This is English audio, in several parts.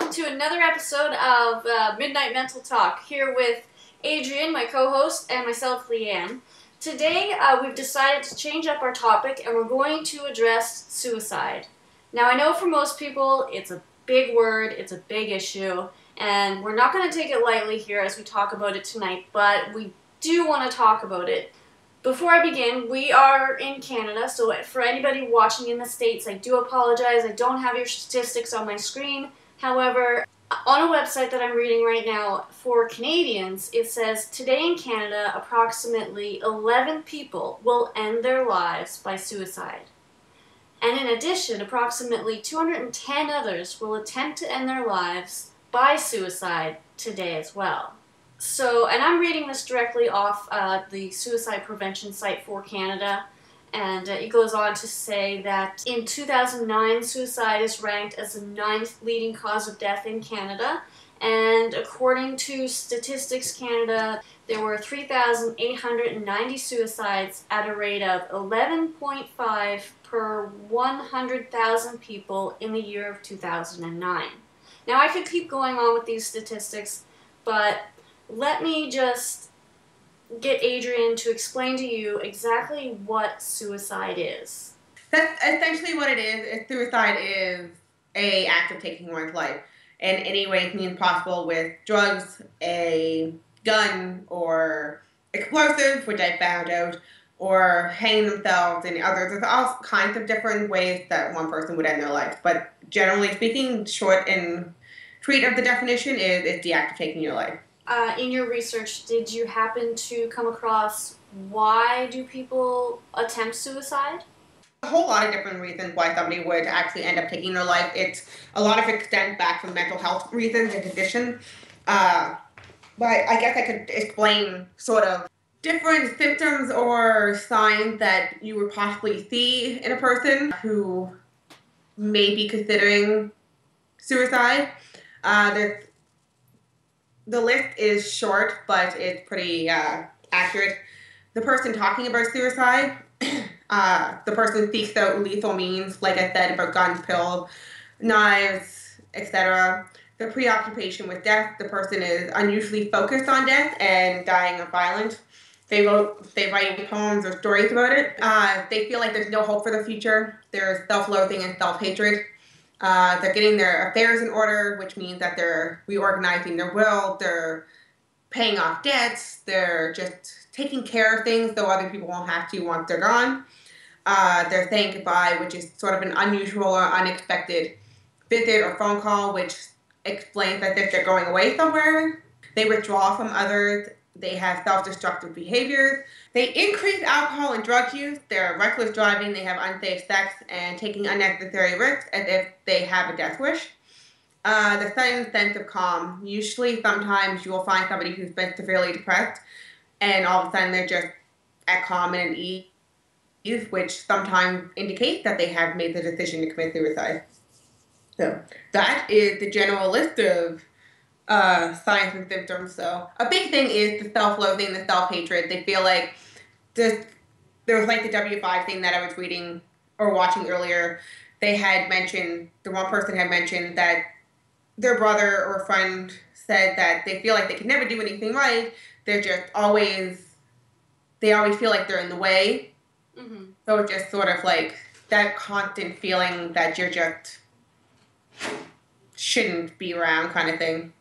welcome to another episode of Midnight Mental Talk, here with Adrian, my co-host, and myself, Leanne. Today, we've decided to change up our topic, and we're going to address suicide. Now, I know for most people, it's a big word, it's a big issue, and we're not going to take it lightly here as we talk about it tonight, but we do want to talk about it. Before I begin, we are in Canada, so for anybody watching in the States, I do apologize. I don't have your statistics on my screen. However, on a website that I'm reading right now for Canadians, it says, today in Canada, approximately 11 people will end their lives by suicide. And in addition, approximately 210 others will attempt to end their lives by suicide today as well. So, and I'm reading this directly off the suicide prevention site for Canada, and it goes on to say that in 2009, suicide is ranked as the 9th leading cause of death in Canada, and according to Statistics Canada, there were 3,890 suicides at a rate of 11.5 per 100,000 people in the year of 2009. Now, I could keep going on with these statistics, but let me just get Adrian to explain to you exactly what suicide is. That's essentially what it is. Suicide is an act of taking one's life in any way means possible, with drugs, a gun, or explosives, which I found out, or hanging themselves and others. There's all kinds of different ways that one person would end their life. But generally speaking, short and sweet of the definition is the act of taking your life. In your research, did you happen to come across why do people attempt suicide? A whole lot of different reasons why somebody would actually end up taking their life. It's a lot of it stems back from mental health reasons and conditions. But I guess I could explain sort of different symptoms or signs that you would possibly see in a person who may be considering suicide. The list is short, but it's pretty accurate. The person talking about suicide, the person seeks out lethal means, like I said, about guns, pills, knives, etc. The preoccupation with death, the person is unusually focused on death and dying of violence. They write poems or stories about it. They feel like there's no hope for the future. There's self-loathing and self-hatred. They're getting their affairs in order, which means that they're reorganizing their will, they're paying off debts, they're just taking care of things so other people won't have to once they're gone. They're saying goodbye, which is sort of an unusual or unexpected visit or phone call, which explains that if they're going away somewhere. They withdraw from others. They have self-destructive behaviors. They increase alcohol and drug use. They're reckless driving. They have unsafe sex and taking unnecessary risks as if they have a death wish. The sudden sense of calm. Usually, sometimes you will find somebody who's been severely depressed, and all of a sudden they're just at calm and at ease, which sometimes indicates that they have made the decision to commit suicide. So that is the general list of signs and symptoms. So a big thing is the self-loathing, the self-hatred. They feel like there was like the W5 thing that I was reading or watching earlier. They had mentioned, the one person had mentioned that their brother or friend said that they feel like they can never do anything right. They're just they always feel like they're in the way. Mm-hmm. So it's just sort of like that constant feeling that you're just shouldn't be around kind of thing.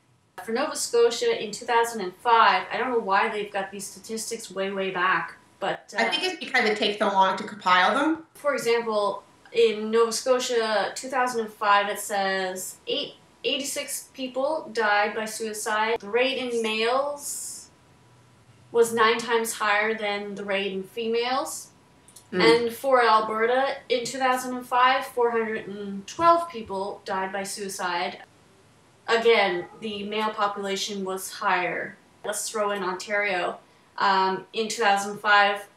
For Nova Scotia in 2005, I don't know why they've got these statistics way back, but I think it's because it takes so long to compile them. For example, in Nova Scotia 2005, it says 86 people died by suicide. The rate in males was 9 times higher than the rate in females. And for Alberta, in 2005, 412 people died by suicide. Again, the male population was higher. Let's throw in Ontario. In 2005,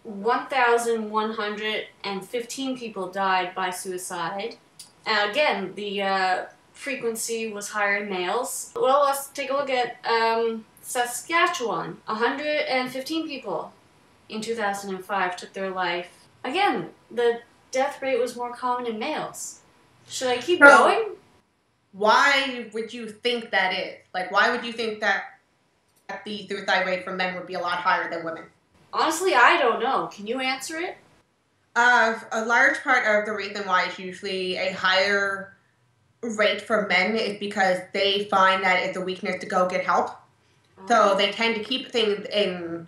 1,115 people died by suicide. Again, the frequency was higher in males. Well, let's take a look at Saskatchewan. 115 people in 2005 took their life. Again, the death rate was more common in males. Should I keep going? why would you think that is? Like, why would you think that the suicide rate for men would be a lot higher than women? Honestly, I don't know. Can you answer it? A large part of the reason why it's usually a higher rate for men is because they find that it's a weakness to go get help. So they tend to keep things in,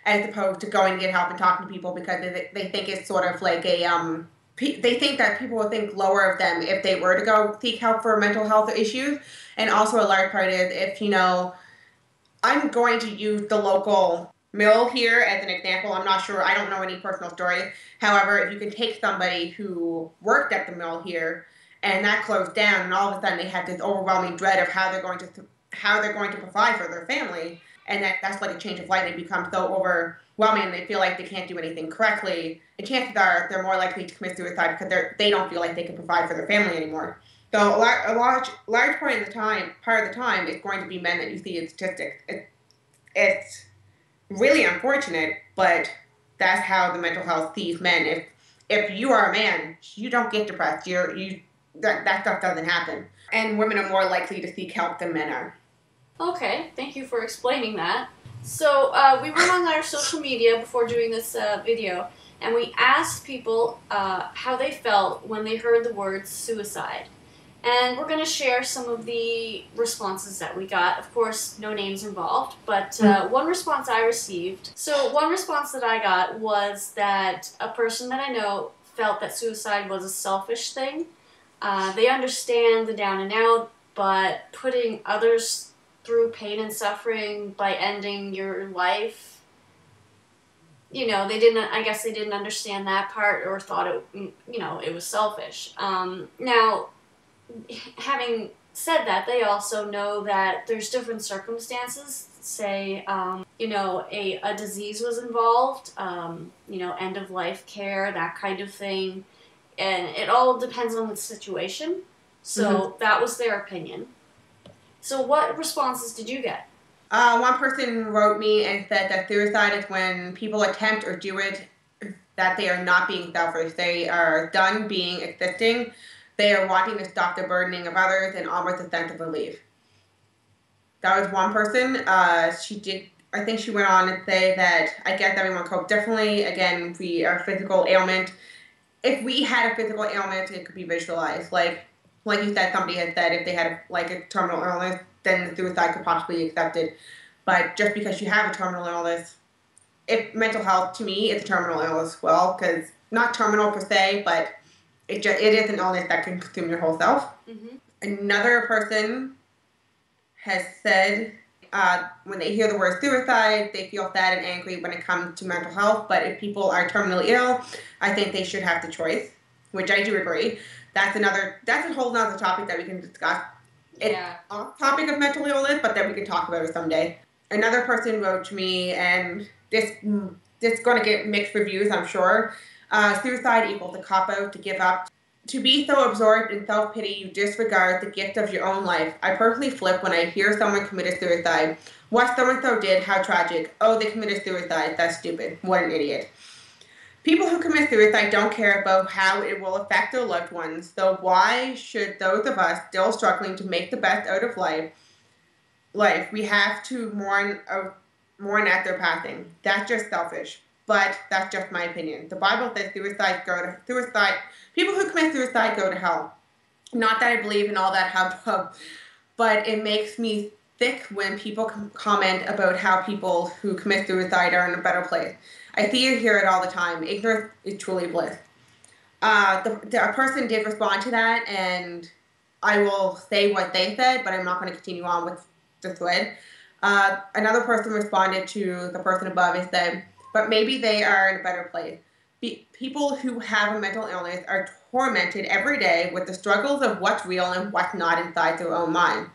as opposed to going to get help and talking to people, because they think it's sort of like they think that people will think lower of them if they were to go seek help for mental health issues. And also a large part is, if I'm going to use the local mill here as an example. I'm not sure, I don't know any personal stories. However, if you can take somebody who worked at the mill here and that closed down, and all of a sudden they have this overwhelming dread of how they're going to provide for their family, and that's like a change of life. They become so overwhelming, they feel like they can't do anything correctly, and chances are they're more likely to commit suicide because they don't feel like they can provide for their family anymore. So a large part of the time, it's going to be men that you see in statistics. It's really unfortunate, but that's how the mental health sees men. If you are a man, you don't get depressed. That stuff doesn't happen. And women are more likely to seek help than men are. Okay, thank you for explaining that. So we went on our social media before doing this video, and we asked people how they felt when they heard the word suicide. And we're going to share some of the responses that we got. Of course, no names involved, but one response I received. So one response that I got was that a person that I know felt that suicide was a selfish thing. They understand the down and out, but putting others through pain and suffering by ending your life, I guess they didn't understand that part, or thought it was selfish. Now, having said that, they also know that there's different circumstances. Say, a disease was involved, end of life care, that kind of thing. And it all depends on the situation. So that was their opinion. So what responses did you get? One person wrote me and said that suicide is when people attempt or do it, that they are not being selfish. They are done being existing. They are wanting to stop the burdening of others and almost a sense of relief. That was one person. I think she went on to say that I guess everyone copes differently. Again, our physical ailment. If we had a physical ailment, it could be visualized. Like you said, somebody had said if they had a terminal illness, then the suicide could possibly be accepted. But just because you have a terminal illness, if mental health, to me, it's a terminal illness as well, because not terminal per se, but it is an illness that can consume your whole self. Mm-hmm. Another person has said when they hear the word suicide, they feel sad and angry when it comes to mental health. But if people are terminally ill, I think they should have the choice, which I do agree. That's a whole other topic that we can discuss. Yeah. It's off topic of mental illness, but then we can talk about it someday. Another person wrote to me, and this going to get mixed reviews, I'm sure. Suicide equals a cop-out, to give up. To be so absorbed in self-pity, you disregard the gift of your own life. I personally flip when I hear someone committed suicide. What so-and-so did, how tragic. Oh, they committed suicide. That's stupid. What an idiot. People who commit suicide don't care about how it will affect their loved ones. So why should those of us still struggling to make the best out of life, we have to mourn at their passing? That's just selfish. But that's just my opinion. The Bible says people who commit suicide go to hell. Not that I believe in all that hubbub, but it makes me sick when people comment about how people who commit suicide are in a better place. I see and hear it all the time. Ignorance is truly bliss. The person did respond to that, and I will say what they said, but I'm not going to continue on with the thread. Another person responded to the person above and said, but maybe they are in a better place. People who have a mental illness are tormented every day with the struggles of what's real and what's not inside their own mind.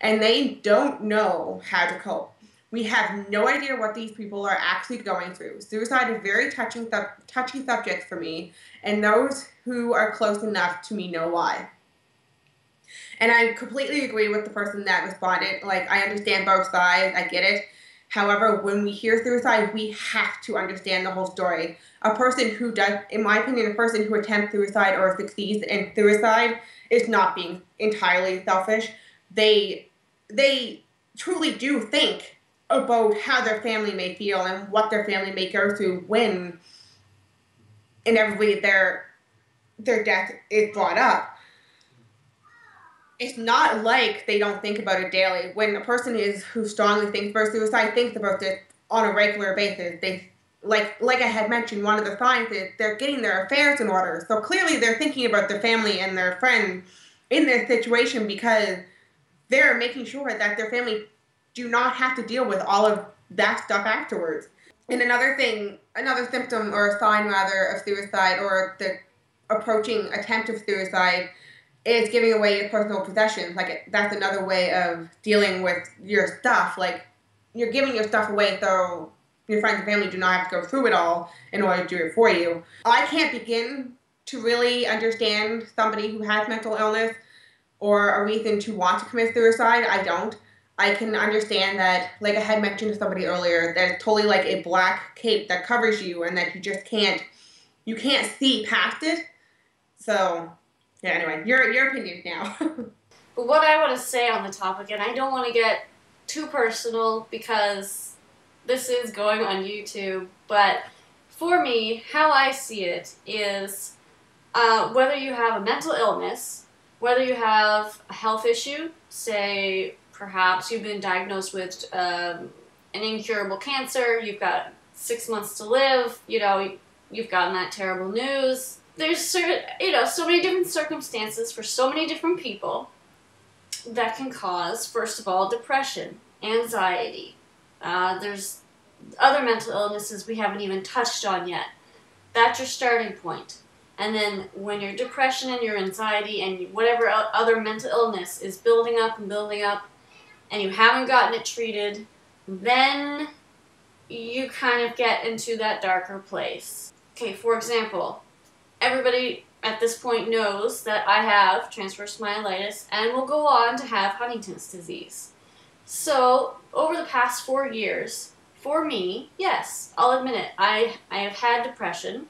And they don't know how to cope. We have no idea what these people are actually going through. Suicide is a very touchy subject for me, and those who are close enough to me know why. And I completely agree with the person that responded. I understand both sides. I get it. However, when we hear suicide, we have to understand the whole story. A person who does, in my opinion, a person who attempts suicide or succeeds in suicide is not being entirely selfish. They truly do think about how their family may feel and what their family may go through when inevitably their death is brought up. It's not like they don't think about it daily. When a person is who strongly thinks about suicide thinks about this on a regular basis, they like I had mentioned, one of the signs is they're getting their affairs in order. So clearly they're thinking about their family and their friends in this situation because they're making sure that their family do not have to deal with all of that stuff afterwards. And another symptom or a sign rather of suicide or the approaching attempt of suicide is giving away your personal possessions. Like that's another way of dealing with your stuff. Like you're giving your stuff away so your friends and family do not have to go through it all in order to do it for you. I can't begin to really understand somebody who has mental illness or a reason to want to commit suicide. I don't. I can understand that, like I had mentioned to somebody earlier, that it's totally like a black cape that covers you and that you just can't see past it. So, yeah, anyway, your opinion now. But what I want to say on the topic, and I don't want to get too personal because this is going on YouTube, but for me, how I see it is whether you have a mental illness, whether you have a health issue, say perhaps you've been diagnosed with an incurable cancer, you've got 6 months to live, you've gotten that terrible news. There's so many different circumstances for so many different people that can cause, first of all, depression, anxiety. There's other mental illnesses we haven't even touched on yet. That's your starting point. And then when your depression and your anxiety and whatever other mental illness is building up and you haven't gotten it treated, then you kind of get into that darker place. Okay, for example, everybody at this point knows that I have transverse myelitis and will go on to have Huntington's disease. So, over the past 4 years, for me, yes, I'll admit it, I have had depression.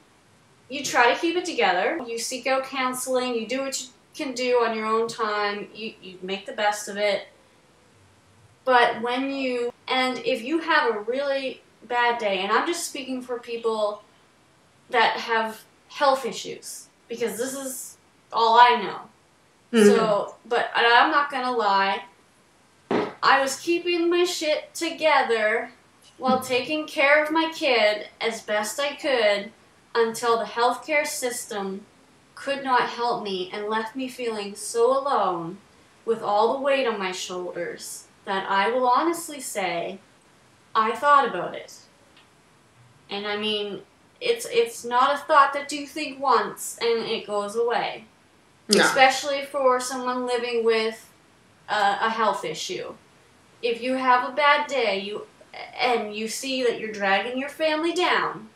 You try to keep it together, you seek out counseling, you do what you can do on your own time, you make the best of it. But if you have a really bad day, and I'm just speaking for people that have health issues, because this is all I know. Mm-hmm. So, but I'm not gonna lie, I was keeping my shit together while taking care of my kid as best I could until the healthcare system could not help me and left me feeling so alone with all the weight on my shoulders that I will honestly say I thought about it. And I mean, it's not a thought that you think once and it goes away. No. Especially for someone living with a health issue. If you have a bad day, and you see that you're dragging your family down,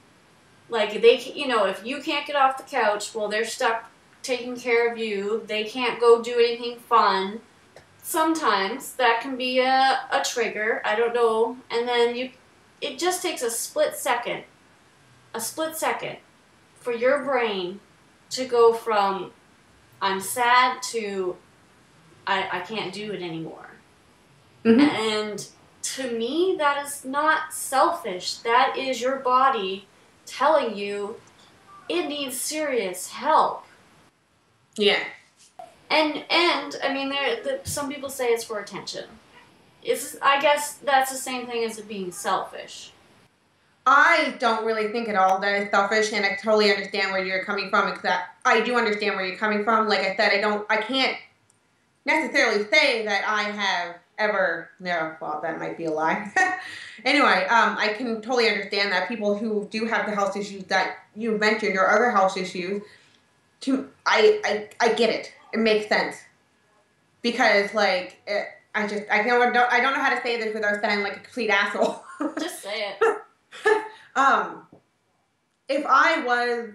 like if you can't get off the couch, well, they're stuck taking care of you. They can't go do anything fun. Sometimes that can be a trigger. I don't know. And then it just takes a split second for your brain to go from I'm sad to I can't do it anymore. Mm-hmm. And to me, that is not selfish. That is your body telling you it needs serious help. Yeah. And I mean, some people say it's for attention. I guess that's the same thing as it being selfish. I don't really think at all that it's selfish, and I totally understand where you're coming from. Except I do understand where you're coming from. Like I said, I can't necessarily say that I have ever. No, well, that might be a lie. Anyway, I can totally understand that people who do have the health issues that you mentioned or other health issues. I get it. It makes sense because I don't know how to say this without sounding like a complete asshole. Just say it. If I was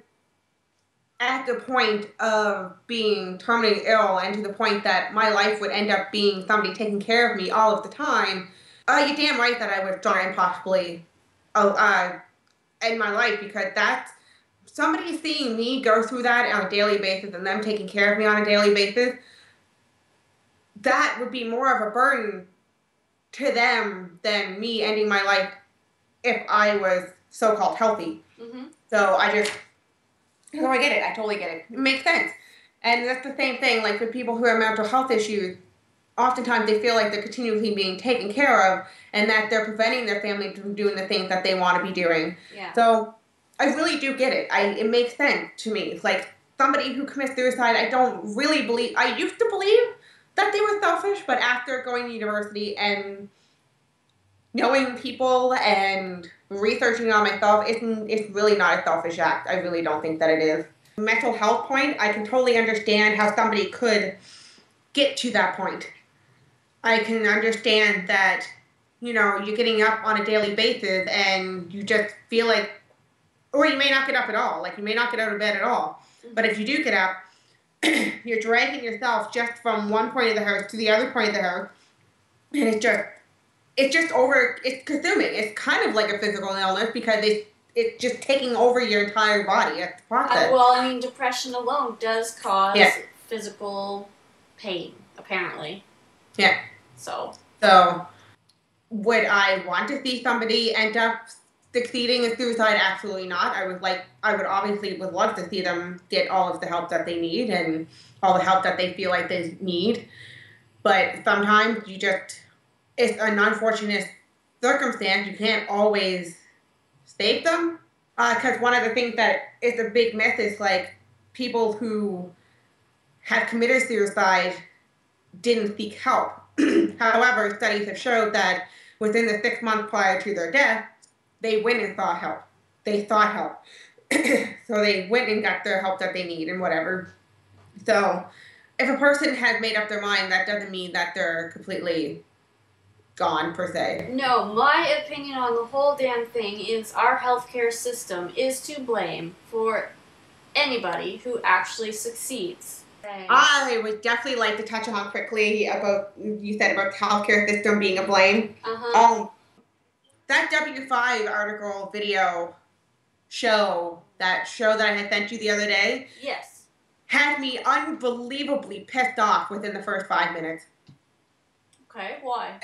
at the point of being terminally ill and to the point that my life would end up being somebody taking care of me all of the time, You're damn right that I would try and possibly end my life, because that's somebody seeing me go through that on a daily basis and them taking care of me on a daily basis. That would be more of a burden to them than me ending my life if I was so-called healthy. Mm-hmm. So I get it. I totally get it. It makes sense. And that's the same thing, like with people who have mental health issues, oftentimes they feel like they're continually being taken care of and that they're preventing their family from doing the things that they want to be doing. Yeah. So I really do get it. It makes sense to me. It's like somebody who commits suicide, I don't really believe, I used to believe that they were selfish, but after going to university and knowing people and researching on myself, it's really not a selfish act. I really don't think that it is. Mental health point, I can totally understand how somebody could get to that point. I can understand that, you're getting up on a daily basis and you just feel like, or you may not get up at all. Like, you may not get out of bed at all. Mm-hmm. But if you do get up, you're dragging yourself just from one point of the house to the other point of the house. And it's consuming. It's kind of like a physical illness because it's just taking over your entire body at the process. Well, I mean, depression alone does cause physical pain, apparently. Yeah. So, would I want to see somebody end up succeeding in suicide? Absolutely not. I would obviously love to see them get all of the help that they need and all the help that they feel like they need. But sometimes it's an unfortunate circumstance. You can't always save them. Because one of the things that is a big myth is, like, people who have committed suicide didn't seek help. However, studies have showed that within the 6 months prior to their death, they went and sought help. They sought help. So they went and got their help that they need and whatever. So if a person has made up their mind, that doesn't mean that they're completely gone, per se. No, my opinion on the whole damn thing is our healthcare system is to blame for anybody who actually succeeds. I would definitely like to touch on quickly about, you said about the healthcare system being a blame. That W5 article show that I had sent you the other day. Yes. Had me unbelievably pissed off within the first 5 minutes. Okay, why?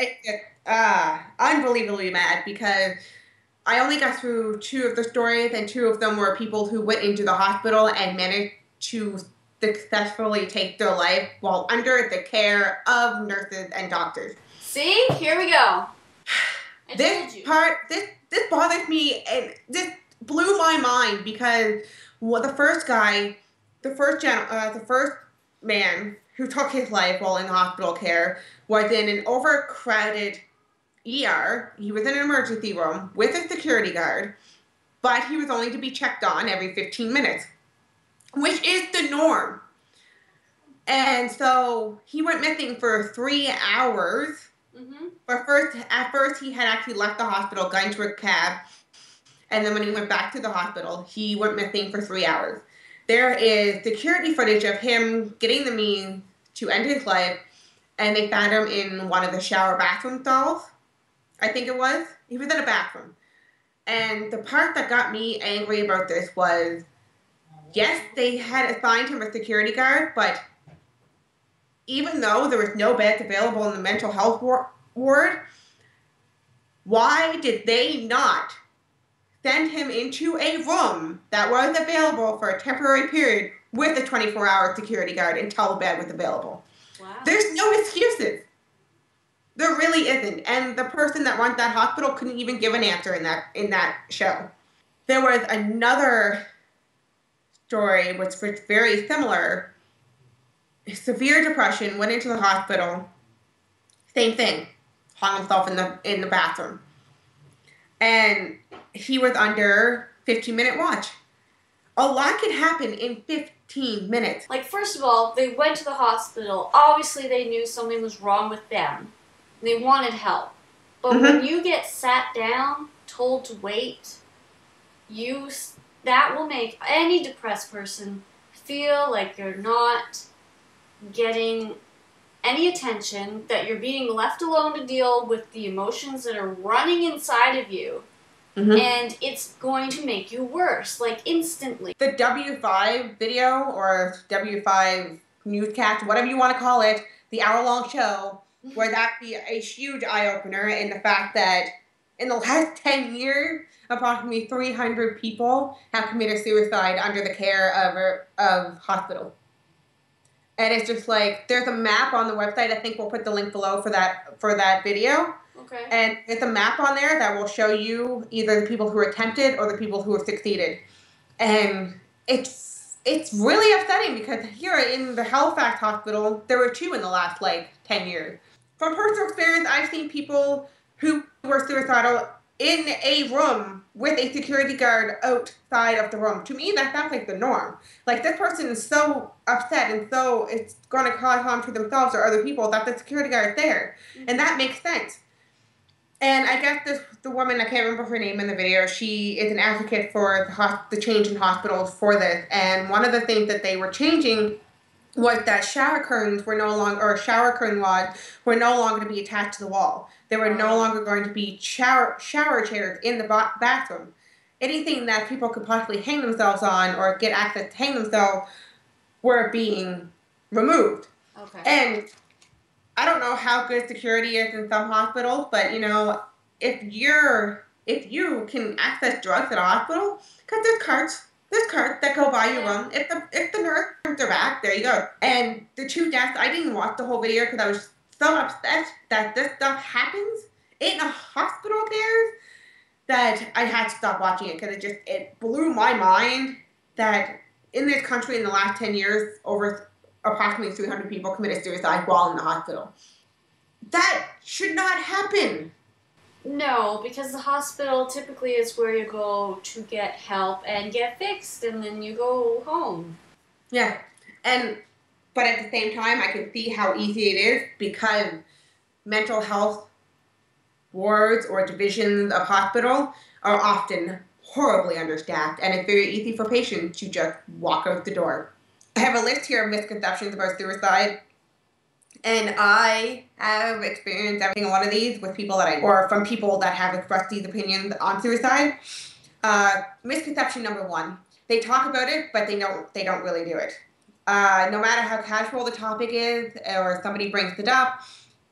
Unbelievably mad, because I only got through 2 of the stories, and 2 of them were people who went into the hospital and managed to successfully take their life while under the care of nurses and doctors. See? Here we go. This bothers me, and this blew my mind, because the first man who took his life while in hospital care was in an overcrowded ER. He was in an emergency room with a security guard, but he was only to be checked on every 15 minutes, which is the norm. And so he went missing for 3 hours. Mm-hmm. But at first he had actually left the hospital, got into a cab, and then when he went back to the hospital, he went missing for 3 hours. There is security footage of him getting the means to end his life, and they found him in one of the shower bathroom stalls. I think it was. He was in a bathroom. And the part that got me angry about this was, yes, they had assigned him a security guard, but even though there was no beds available in the mental health ward, why did they not send him into a room that was available for a temporary period with a 24-hour security guard until a bed was available? Wow. There's no excuses. There really isn't. And the person that runs that hospital couldn't even give an answer in that show. There was another story which was very similar. Severe depression, went into the hospital. Same thing. Hung himself in the bathroom. And he was under 15-minute watch. A lot could happen in 15 minutes. Like, first of all, they went to the hospital. Obviously, they knew something was wrong with them. They wanted help. But when you get sat down, told to wait, that will make any depressed person feel like you're not getting any attention, that you're being left alone to deal with the emotions that are running inside of you. And it's going to make you worse, like instantly. The W5 video or W5 newscast, whatever you want to call it, the hour-long show, where that be a huge eye-opener in the fact that in the last 10 years, approximately 300 people have committed suicide under the care of hospital. And it's just like, there's a map on the website. I think we'll put the link below for that video. Okay. And it's a map on there that will show you either the people who attempted or the people who have succeeded. And it's really upsetting because here in the Halifax hospital, there were 2 in the last, 10 years. From personal experience, I've seen people who were suicidal in a room with a security guard outside of the room. To me, that sounds like the norm. Like, this person is so upset and so it's going to cause harm to themselves or other people that the security guard is there. And that makes sense. And I guess the woman, I can't remember her name in the video, she is an advocate for the change in hospitals for this. And one of the things that they were changing was that shower curtain rods were no longer to be attached to the wall. They were no longer going to be shower chairs in the bathroom. Anything that people could possibly hang themselves on or get access to hang themselves were being removed. Okay. And I don't know how good security is in some hospitals, but if you can access drugs at a hospital, because there's carts that go by your room. If the nurse turns their back, there you go. And the 2 deaths, I didn't watch the whole video because I was so upset that this stuff happens in a hospital there that I had to stop watching it because it blew my mind that in this country in the last 10 years, over approximately 300 people committed suicide while in the hospital. That should not happen. No, because the hospital typically is where you go to get help and get fixed, and then you go home. Yeah, but at the same time, I can see how easy it is because mental health wards or divisions of hospital are often horribly understaffed, and it's very easy for patients to just walk out the door. I have a list here of misconceptions about suicide, and I have experienced every single one of these with people or from people that have expressed these opinions on suicide. Misconception number 1: they talk about it, but they don't really do it. No matter how casual the topic is, or somebody brings it up,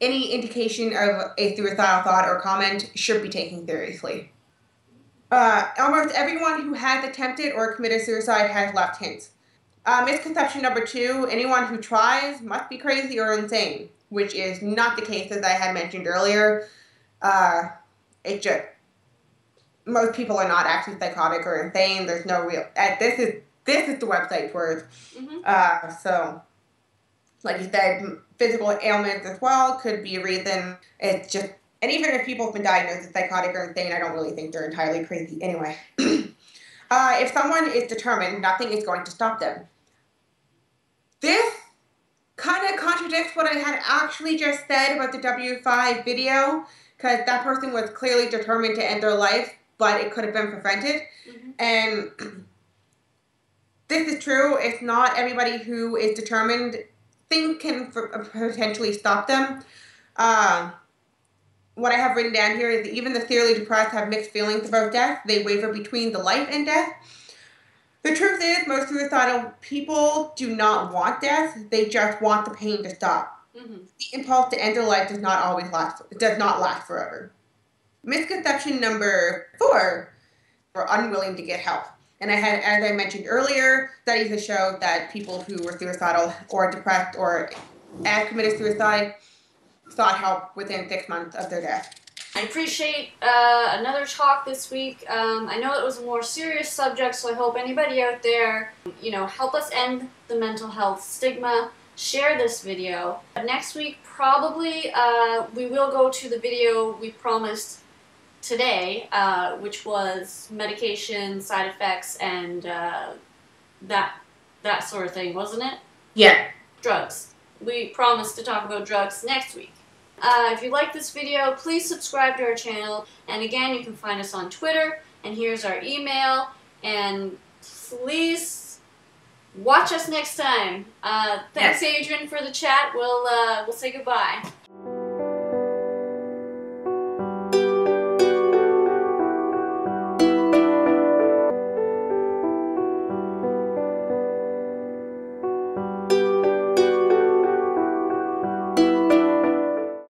any indication of a suicidal thought or comment should be taken seriously. Almost everyone who has attempted or committed suicide has left hints. Misconception number 2, anyone who tries must be crazy or insane, which is not the case, as I had mentioned earlier. Most people are not actually psychotic or insane. There's no real, this is the website's words. So, like you said, physical ailments as well could be a reason. It's just, and even if people have been diagnosed as psychotic or insane, I don't really think they're entirely crazy anyway. If someone is determined, nothing is going to stop them. This kind of contradicts what I had actually just said about the W5 video, because that person was clearly determined to end their life, but it could have been prevented. And this is true. It's not everybody who is determined. Things can potentially stop them. What I have written down here is that even the severely depressed have mixed feelings about death. They waver between the life and death. The truth is, most suicidal people do not want death. They just want the pain to stop. The impulse to end their life does not last forever. Misconception number 4: are unwilling to get help. And as I mentioned earlier, studies have showed that people who were suicidal or depressed or had committed suicide sought help within 6 months of their death. I appreciate another talk this week. I know it was a more serious subject, so I hope anybody out there, help us end the mental health stigma. Share this video. Next week, probably, we will go to the video we promised today, which was medication, side effects, and that sort of thing, wasn't it? Yeah. Drugs. We promised to talk about drugs next week. If you like this video, please subscribe to our channel. And again, you can find us on Twitter. And here's our email. And please Watch us next time. Thanks, Adrian, for the chat. We'll say goodbye.